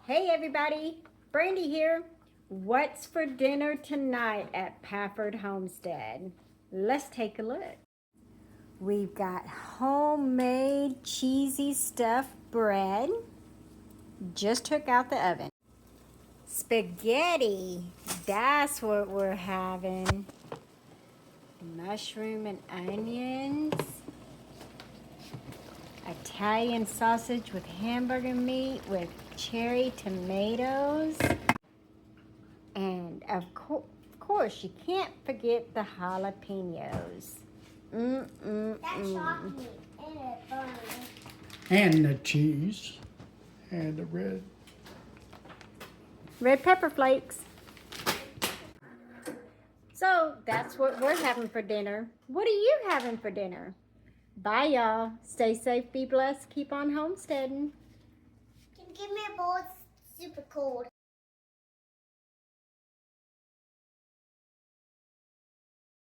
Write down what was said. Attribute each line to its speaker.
Speaker 1: Hey everybody, Brandy here. What's for dinner tonight at Pafford Homestead? Let's take a look. We've got homemade cheesy stuffed bread. Just took out the oven. Spaghetti, that's what we're having. Mushroom and onions. Italian sausage with hamburger meat with cherry tomatoes. And of course, you can't forget the jalapenos.
Speaker 2: That shocked me, and it burned.
Speaker 3: And the cheese and the
Speaker 1: Red pepper flakes. So that's what we're having for dinner. What are you having for dinner? Bye, y'all. Stay safe, be blessed, keep on homesteading.
Speaker 2: Can you give me a bowl? It's super cold.